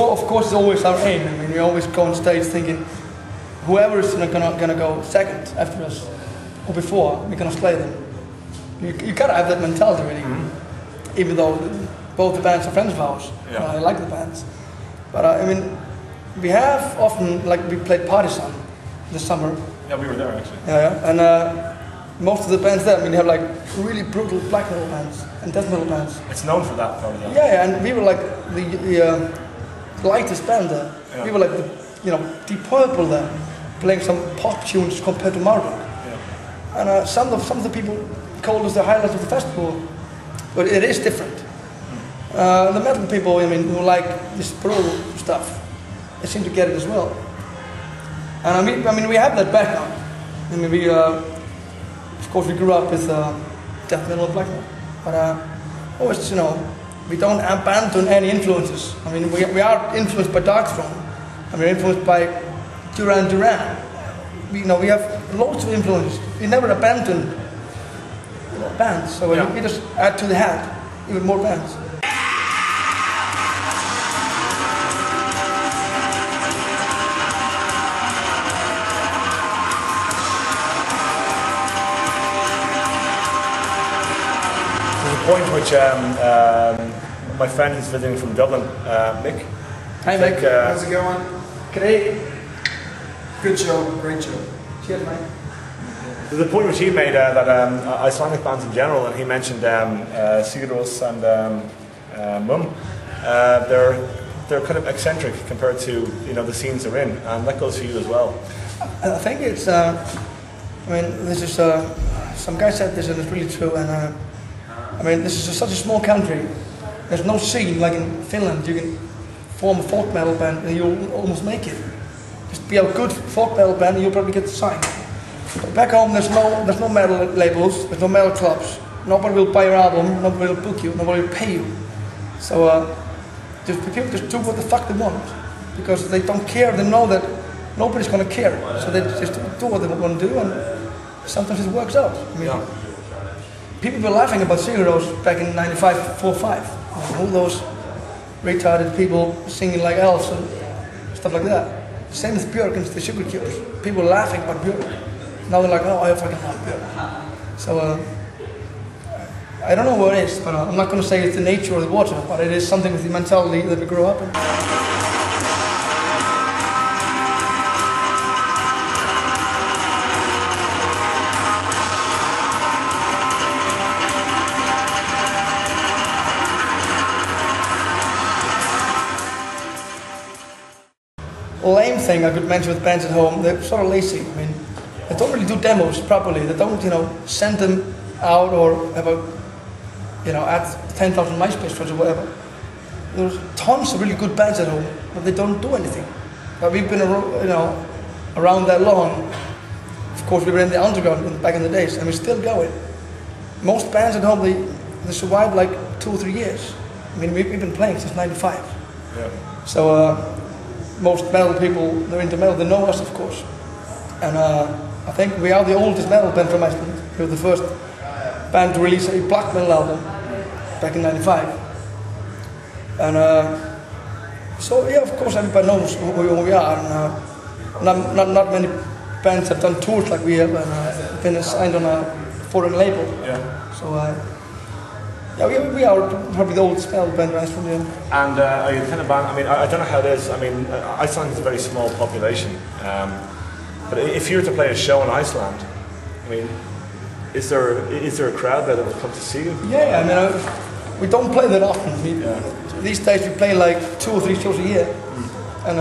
of course, it's always our aim. I mean, we always go on stage thinking, whoever is gonna go second after us or before, we're gonna slay them. You gotta have that mentality, really. Even though both the bands are friends of ours, I like the bands. But I mean, we have often, like we played Partisan this summer. Yeah, we were there actually. Yeah, and most of the bands there, I mean, they have like really brutal black metal bands and death metal bands. It's known for that, probably. Yeah, and we were like the lightest band there. Yeah. We were like the Deep Purple there, playing some pop tunes compared to Marduk. Yeah. And some of the people called us the highlights of the festival, but it is different. The metal people, I mean, who like this brutal stuff, they seem to get it as well. And I mean, we have that background. I mean, we, of course, we grew up with death metal and black metal, but always, we don't abandon any influences. I mean, we are influenced by Darkthrone, and we're influenced by Duran Duran. We have loads of influences. We never abandon bands, so we just add to the hat even more bands. Point which my friend who's visiting from Dublin, Mick. Hi Mick, how's it going? Great. Good show, great show. Cheers, mate. There's a point which he made that Icelandic bands in general, and he mentioned Sigurðs and Mum. They're kind of eccentric compared to the scenes they're in, and that goes for you as well. I think it's. I mean, this is some guy said this, and it's really true. And I mean, this is such a small country. There's no scene like in Finland. You can form a folk metal band and you'll almost make it. Just be a good folk metal band and you'll probably get signed. But back home, there's no metal labels, there's no metal clubs. Nobody will buy your album, nobody will book you, nobody will pay you. So people just do what the fuck they want because they don't care. They know that nobody's gonna care, so they just do what they want to do, and sometimes it works out. I mean, people were laughing about Sigurðs back in '95, 4/5. All those retarded people singing like elves and stuff like that. Same with Björk and the Sugar Cubes. People were laughing about Björk. Now they're like, oh, I fucking love Björk. So I don't know what it is, but I'm not going to say it's the nature or the water, but it is something with the mentality that we grew up in. Lame thing I could mention with bands at home, they're sort of lazy. I mean, they don't really do demos properly. They don't, send them out or have a, add 10,000 MySpace friends or whatever. There's tons of really good bands at home, but they don't do anything. But we've been, around that long. Of course, we were in the underground back in the days, and we're still going. Most bands at home, they survive like 2 or 3 years. I mean, we've been playing since '95. Yeah. So. Most metal people, they're into metal, they know us, of course. And I think we are the oldest metal band from Iceland. We were the first band to release a black metal album back in '95. And so, yeah, of course, everybody knows who we are. And not many bands have done tours like we have and been signed on a foreign label. Yeah. So, yeah, we are probably the oldest metal band in Iceland. Yeah. And are you the kind of band? I mean, I don't know how it is. I mean, Iceland is a very small population. But if you were to play a show in Iceland, I mean, is there a crowd there that will come to see you? Yeah, I mean, we don't play that often. These days we play like 2 or 3 shows a year, and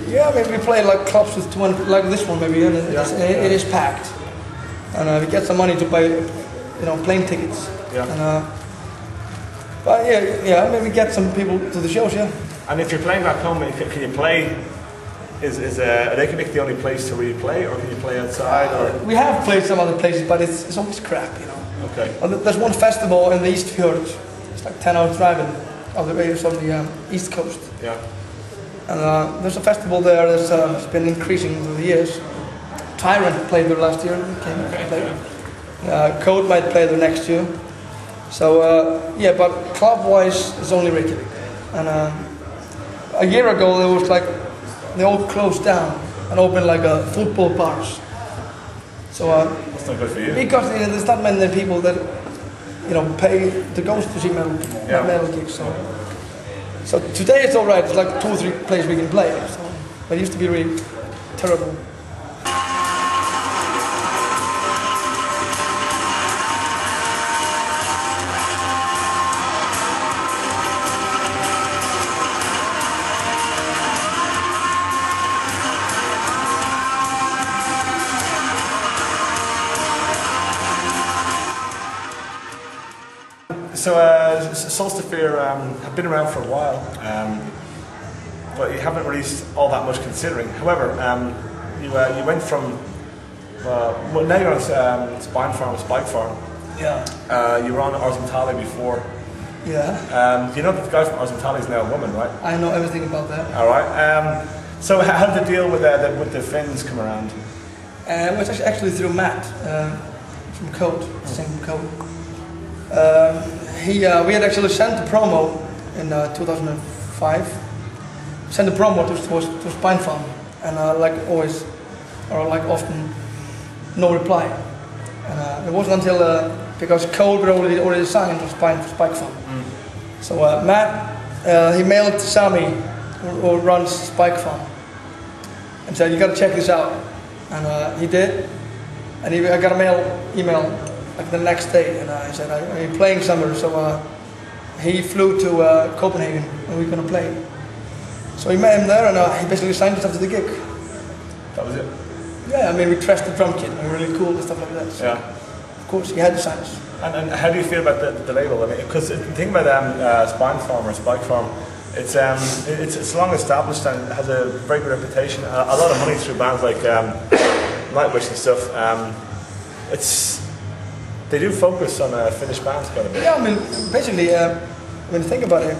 yeah, I mean, we play like clubs with 200, like this one maybe, and it is packed, and we get some money to buy, plane tickets. Yeah. And, but yeah, maybe get some people to the shows, yeah. And if you're playing back home, can you play? Is Reykjavik the only place to really play, or can you play outside? Or we have played some other places, but it's always crap, Okay. There's one festival in the East Fjord. It's like 10 hours driving of the way from the East Coast. Yeah. And there's a festival there that's been increasing over the years. Tyrant played there last year. Code might play there next year. So yeah, but club-wise, it's only Reykjavik. And a year ago, there was like they all closed down and opened like football bars. So that's not good for you. because there's not many people that pay to go to see metal gigs. So today it's all right. It's like 2 or 3 places we can play. So, but it used to be really terrible. So Solstafir have been around for a while, but you haven't released all that much considering. However, you went from well now you're on Spike Farm. Yeah. You were on Oslo before. Yeah. You know that the guy from Oslo is now a woman, right? I know everything about that. All right. So how did the deal with the Finns come around? It was actually through Matt from Code, same Code. We had actually sent a promo in 2005. Sent a promo to Spine Farm, and like always, or like often, no reply. And it wasn't until because Code were already signed to Spike Farm. So Matt he mailed Sami, who runs Spike Farm, and said, "You got to check this out." And he did, and I got a email like the next day, and I said, "Are you playing somewhere?" So he flew to Copenhagen, and we were gonna play. So we met him there, and he basically signed us after the gig. That was it. Yeah, I mean, we trashed the drum kit, and we were really cool and stuff like that. So Yeah. of course, he had to sign us. And how do you feel about the label? I mean, because the thing about Spine Farm or Spike Farm, it's long established and has a very good reputation. A lot of money through bands like Nightwish and stuff. They do focus on Finnish bands quite a bit. Yeah, I mean, basically, when you think about it,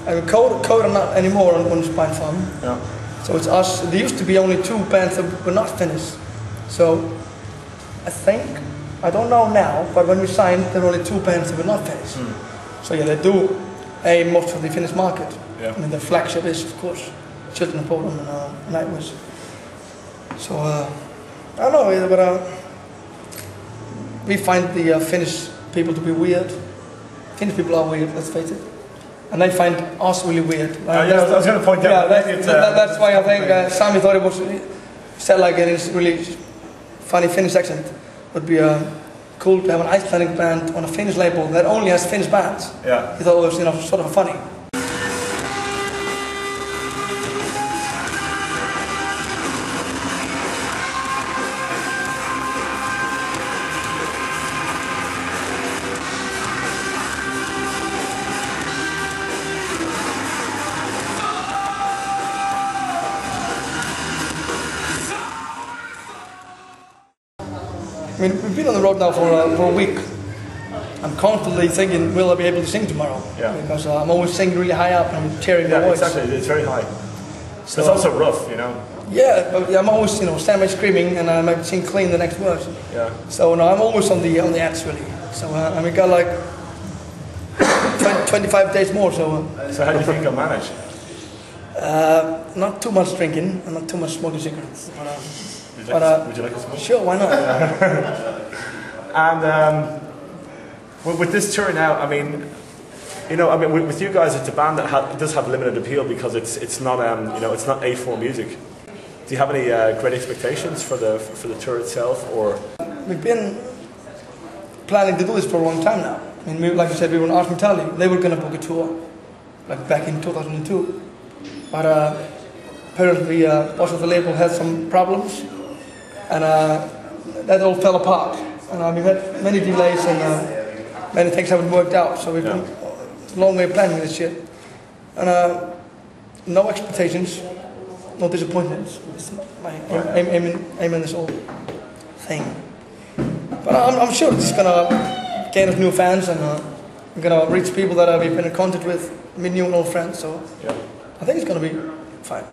I mean, Code are not anymore on Spine Farm. Yeah. So it's us. There used to be only 2 bands that were not Finnish. So I think, I don't know now, but when we signed, there were only 2 bands that were not Finnish. So yeah, they do aim most for the Finnish market. Yeah. I mean, their flagship is, of course, Children of Bodom and Nightwish. So I don't know, but we find the Finnish people to be weird. Finnish people are weird, let's face it. And they find us really weird. I was going to point out. Yeah, that's why I think Sami thought it was said like in his really funny Finnish accent. Would be cool to have an Icelandic band on a Finnish label that only has Finnish bands. Yeah. He thought it was sort of funny. I mean, we've been on the road now for a week. I'm constantly thinking, will I be able to sing tomorrow? Yeah. Because I'm always singing really high up and I'm tearing my voice. Exactly. It's very high. So it's also rough, you know. Yeah, but I'm always, standing there screaming, and I might sing clean the next verse. Yeah. So no, I'm always on the edge really. So and we got like 25 days more. So. So how do you think you'll manage? Not too much drinking and not too much smoking cigarettes. Would you like a smoke? Sure, why not? And with this tour now, I mean, with you guys, it's a band that does have limited appeal because it's not it's not A4 music. Do you have any great expectations for the tour itself, or? We've been planning to do this for a long time now. I mean, like I said, we were in Iceland. They were going to book a tour, like back in 2002, but apparently also the label had some problems, and that all fell apart. And we've had many delays and many things haven't worked out. So we've been a long way planning this shit, and no expectations, no disappointments. It's my aim in this whole thing. But I'm sure it's gonna gain us new fans, and we're gonna reach people that we've been in contact with, meet new and old friends. So I think it's gonna be fine.